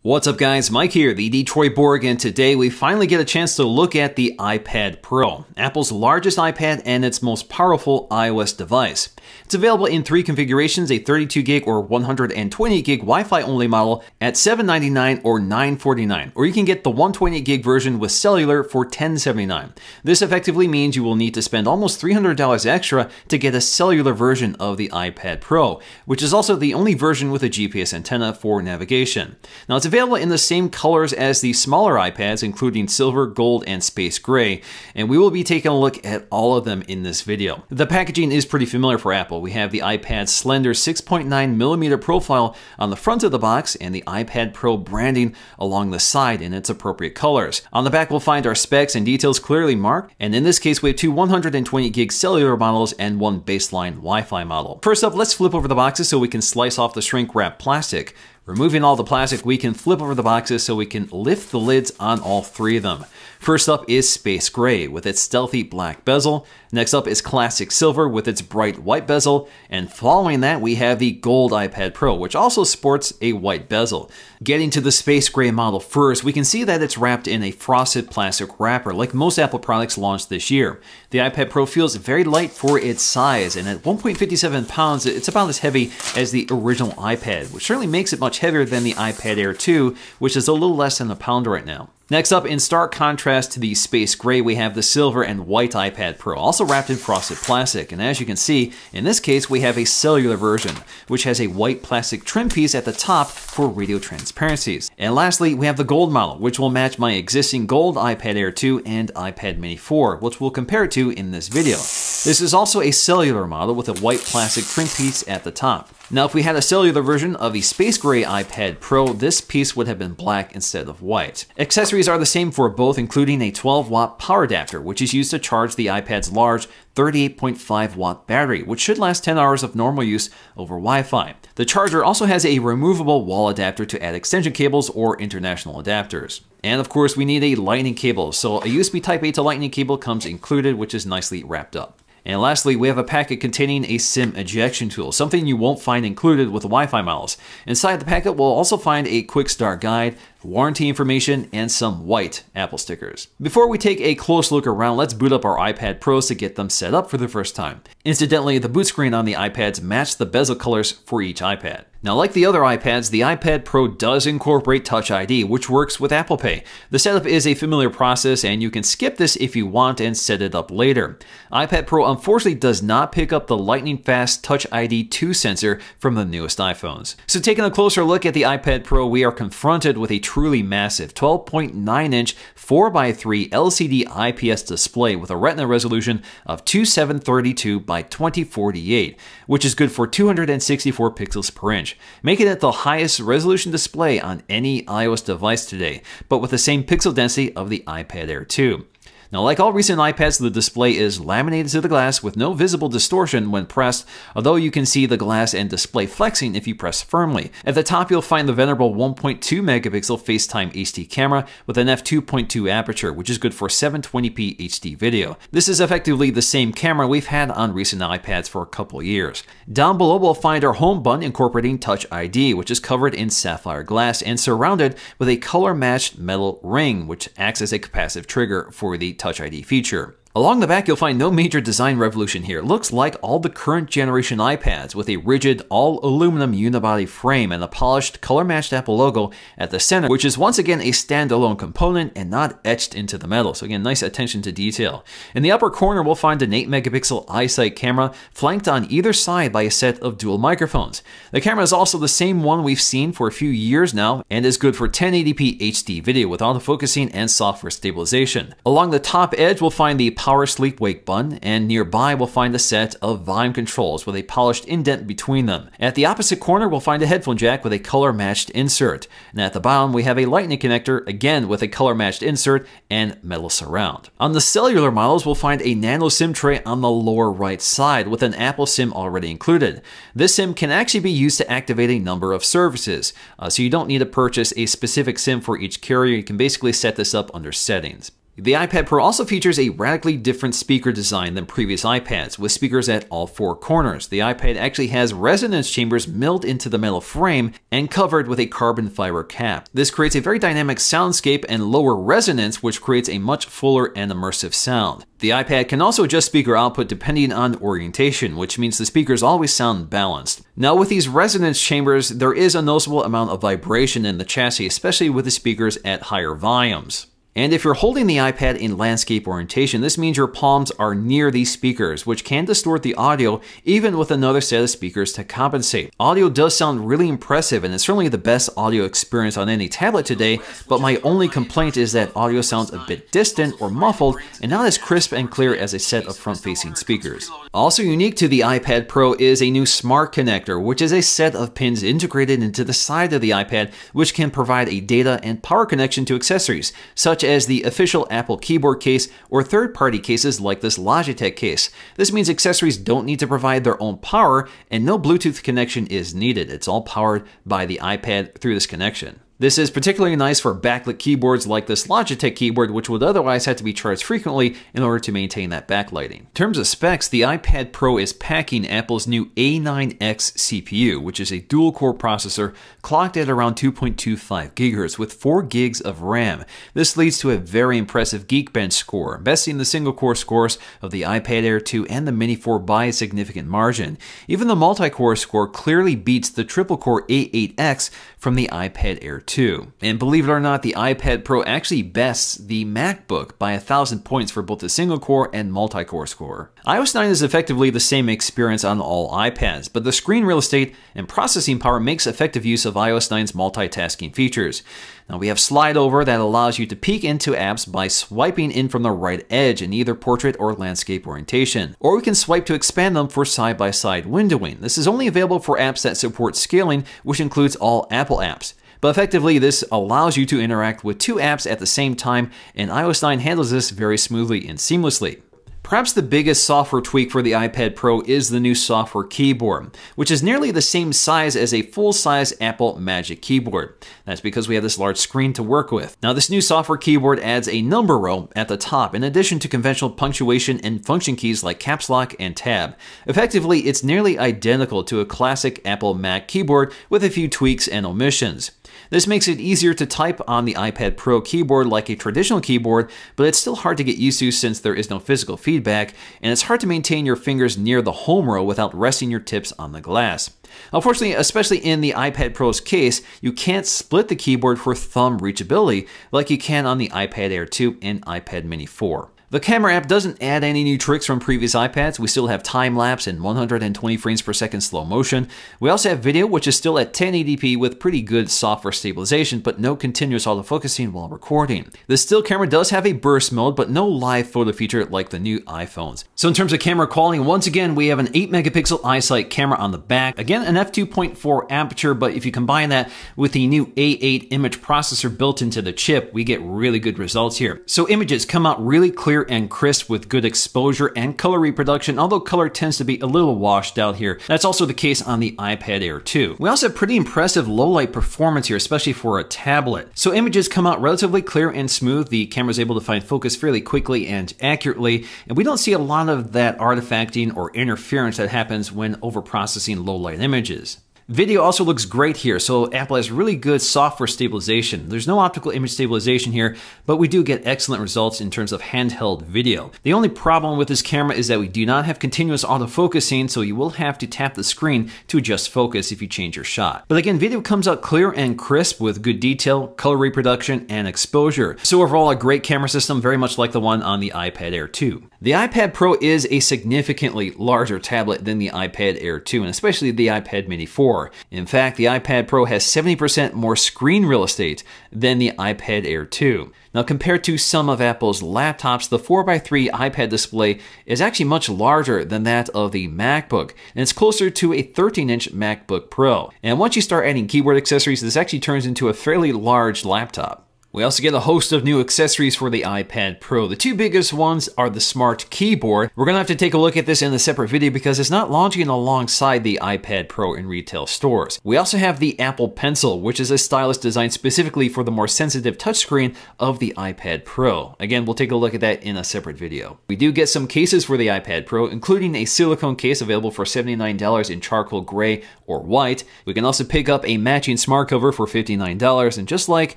What's up guys, Mike here, the Detroit Borg, and today we finally get a chance to look at the iPad Pro, Apple's largest iPad and its most powerful iOS device. It's available in three configurations, a 32 gig or 128 gig Wi-Fi only model at $799 or $949, or you can get the 128 gig version with cellular for $1079. This effectively means you will need to spend almost $300 extra to get a cellular version of the iPad Pro, which is also the only version with a GPS antenna for navigation. Now it's available in the same colors as the smaller iPads, including silver, gold, and space gray, and we will be taking a look at all of them in this video. The packaging is pretty familiar for Apple. We have the iPad's slender 6.9mm profile on the front of the box and the iPad Pro branding along the side in its appropriate colors. On the back we'll find our specs and details clearly marked, and in this case we have two 120 gig cellular models and one baseline Wi-Fi model. First up, let's flip over the boxes so we can slice off the shrink wrap plastic. Removing all the plastic, we can flip over the boxes so we can lift the lids on all three of them. First up is Space Gray with its stealthy black bezel. Next up is Classic Silver with its bright white bezel. And following that, we have the Gold iPad Pro, which also sports a white bezel. Getting to the Space Gray model first, we can see that it's wrapped in a frosted plastic wrapper, like most Apple products launched this year. The iPad Pro feels very light for its size, and at 1.57 pounds, it's about as heavy as the original iPad, which certainly makes it much heavier than the iPad Air 2, which is a little less than a pound right now. Next up, in stark contrast to the Space Gray, we have the silver and white iPad Pro, also wrapped in frosted plastic. And as you can see, in this case, we have a cellular version, which has a white plastic trim piece at the top for radio transparencies. And lastly, we have the gold model, which will match my existing gold iPad Air 2 and iPad Mini 4, which we'll compare to in this video. This is also a cellular model with a white plastic trim piece at the top. Now, if we had a cellular version of the Space Gray iPad Pro, this piece would have been black instead of white. Accessories are the same for both, including a 12-watt power adapter, which is used to charge the iPad's large 38.5-watt battery, which should last 10 hours of normal use over Wi-Fi. The charger also has a removable wall adapter to add extension cables or international adapters. And of course, we need a lightning cable, so a USB Type-A to lightning cable comes included, which is nicely wrapped up. And lastly, we have a packet containing a SIM ejection tool, something you won't find included with the Wi-Fi models. Inside the packet, we'll also find a quick start guide, warranty information, and some white Apple stickers. Before we take a close look around, let's boot up our iPad Pros to get them set up for the first time. Incidentally, the boot screen on the iPads match the bezel colors for each iPad. Now, like the other iPads, the iPad Pro does incorporate Touch ID, which works with Apple Pay. The setup is a familiar process, and you can skip this if you want and set it up later. iPad Pro unfortunately does not pick up the lightning-fast Touch ID 2 sensor from the newest iPhones. So taking a closer look at the iPad Pro, we are confronted with a truly massive 12.9-inch 4x3 LCD IPS display with a Retina resolution of 2732 by 2048, which is good for 264 pixels per inch, making it the highest resolution display on any iOS device today, but with the same pixel density of the iPad Air 2. Now, like all recent iPads, the display is laminated to the glass with no visible distortion when pressed, although you can see the glass and display flexing if you press firmly. At the top, you'll find the venerable 1.2 megapixel FaceTime HD camera with an f2.2 aperture, which is good for 720p HD video. This is effectively the same camera we've had on recent iPads for a couple years. Down below, we'll find our home button incorporating Touch ID, which is covered in sapphire glass and surrounded with a color-matched metal ring, which acts as a capacitive trigger for the Touch ID feature. Along the back, you'll find no major design revolution here. It looks like all the current generation iPads with a rigid, all-aluminum unibody frame and a polished, color-matched Apple logo at the center, which is once again a standalone component and not etched into the metal. So again, nice attention to detail. In the upper corner, we'll find an 8-megapixel iSight camera flanked on either side by a set of dual microphones. The camera is also the same one we've seen for a few years now and is good for 1080p HD video with autofocusing and software stabilization. Along the top edge, we'll find the power sleep wake button, and nearby we'll find a set of volume controls with a polished indent between them. At the opposite corner, we'll find a headphone jack with a color-matched insert. And at the bottom, we have a lightning connector, again with a color-matched insert and metal surround. On the cellular models, we'll find a nano SIM tray on the lower right side with an Apple SIM already included. This SIM can actually be used to activate a number of services, so you don't need to purchase a specific SIM for each carrier. You can basically set this up under settings. The iPad Pro also features a radically different speaker design than previous iPads, with speakers at all four corners. The iPad actually has resonance chambers milled into the metal frame and covered with a carbon fiber cap. This creates a very dynamic soundscape and lower resonance, which creates a much fuller and immersive sound. The iPad can also adjust speaker output depending on orientation, which means the speakers always sound balanced. Now, with these resonance chambers, there is a noticeable amount of vibration in the chassis, especially with the speakers at higher volumes. And if you're holding the iPad in landscape orientation, this means your palms are near these speakers, which can distort the audio even with another set of speakers to compensate. Audio does sound really impressive, and it's certainly the best audio experience on any tablet today, but my only complaint is that audio sounds a bit distant or muffled and not as crisp and clear as a set of front-facing speakers. Also unique to the iPad Pro is a new Smart Connector, which is a set of pins integrated into the side of the iPad, which can provide a data and power connection to accessories, such as the official Apple keyboard case or third-party cases like this Logitech case. This means accessories don't need to provide their own power and no Bluetooth connection is needed. It's all powered by the iPad through this connection. This is particularly nice for backlit keyboards like this Logitech keyboard, which would otherwise have to be charged frequently in order to maintain that backlighting. In terms of specs, the iPad Pro is packing Apple's new A9X CPU, which is a dual-core processor clocked at around 2.25 GHz with 4 gigs of RAM. This leads to a very impressive Geekbench score, besting the single-core scores of the iPad Air 2 and the Mini 4 by a significant margin. Even the multi-core score clearly beats the triple-core A8X from the iPad Air 2. And believe it or not, the iPad Pro actually bests the MacBook by 1,000 points for both the single-core and multi-core score. iOS 9 is effectively the same experience on all iPads, but the screen real estate and processing power makes effective use of iOS 9's multitasking features. Now we have slide over that allows you to peek into apps by swiping in from the right edge in either portrait or landscape orientation. Or we can swipe to expand them for side-by-side windowing. This is only available for apps that support scaling, which includes all Apple apps. But effectively, this allows you to interact with two apps at the same time, and iOS 9 handles this very smoothly and seamlessly. Perhaps the biggest software tweak for the iPad Pro is the new software keyboard, which is nearly the same size as a full-size Apple Magic Keyboard. That's because we have this large screen to work with. Now, this new software keyboard adds a number row at the top, in addition to conventional punctuation and function keys like Caps Lock and Tab. Effectively, it's nearly identical to a classic Apple Mac keyboard with a few tweaks and omissions. This makes it easier to type on the iPad Pro keyboard like a traditional keyboard, but it's still hard to get used to since there is no physical feedback, and it's hard to maintain your fingers near the home row without resting your tips on the glass. Unfortunately, especially in the iPad Pro's case, you can't split the keyboard for thumb reachability like you can on the iPad Air 2 and iPad Mini 4. The camera app doesn't add any new tricks from previous iPads. We still have time-lapse and 120 frames per second slow motion. We also have video, which is still at 1080p with pretty good software stabilization, but no continuous autofocusing while recording. The still camera does have a burst mode, but no live photo feature like the new iPhones. So in terms of camera quality, once again, we have an 8-megapixel iSight camera on the back. Again, an f2.4 aperture, but if you combine that with the new A8 image processor built into the chip, we get really good results here. So images come out really clear and crisp with good exposure and color reproduction, although color tends to be a little washed out here. That's also the case on the iPad Air 2. We also have pretty impressive low light performance here, especially for a tablet. So images come out relatively clear and smooth. The camera is able to find focus fairly quickly and accurately, and we don't see a lot of that artifacting or interference that happens when overprocessing low light images. Video also looks great here, so Apple has really good software stabilization. There's no optical image stabilization here, but we do get excellent results in terms of handheld video. The only problem with this camera is that we do not have continuous autofocusing, so you will have to tap the screen to adjust focus if you change your shot. But again, video comes out clear and crisp with good detail, color reproduction, and exposure. So overall, a great camera system, very much like the one on the iPad Air 2. The iPad Pro is a significantly larger tablet than the iPad Air 2, and especially the iPad Mini 4. In fact, the iPad Pro has 70% more screen real estate than the iPad Air 2. Now, compared to some of Apple's laptops, the 4:3 iPad display is actually much larger than that of the MacBook, and it's closer to a 13-inch MacBook Pro. And once you start adding keyboard accessories, this actually turns into a fairly large laptop. We also get a host of new accessories for the iPad Pro. The two biggest ones are the smart keyboard. We're going to have to take a look at this in a separate video because it's not launching alongside the iPad Pro in retail stores. We also have the Apple Pencil, which is a stylus designed specifically for the more sensitive touchscreen of the iPad Pro. Again, we'll take a look at that in a separate video. We do get some cases for the iPad Pro, including a silicone case available for $79 in charcoal gray or white. We can also pick up a matching smart cover for $59, and just like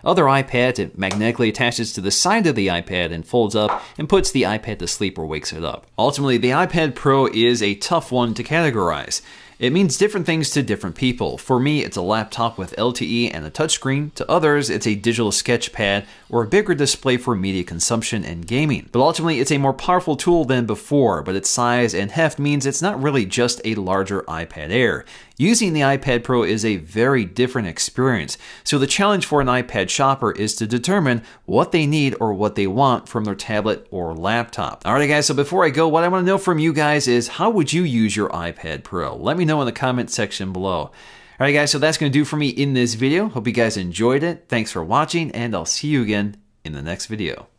other iPads, it magnetically attaches to the side of the iPad and folds up and puts the iPad to sleep or wakes it up. Ultimately, the iPad Pro is a tough one to categorize. It means different things to different people. For me, it's a laptop with LTE and a touchscreen. To others, it's a digital sketch pad or a bigger display for media consumption and gaming. But ultimately, it's a more powerful tool than before, but its size and heft means it's not really just a larger iPad Air. Using the iPad Pro is a very different experience, so the challenge for an iPad shopper is to determine what they need or what they want from their tablet or laptop. Alright guys, so before I go, what I want to know from you guys is how would you use your iPad Pro? Let me know in the comment section below. Alright guys, so that's going to do for me in this video. Hope you guys enjoyed it. Thanks for watching, and I'll see you again in the next video.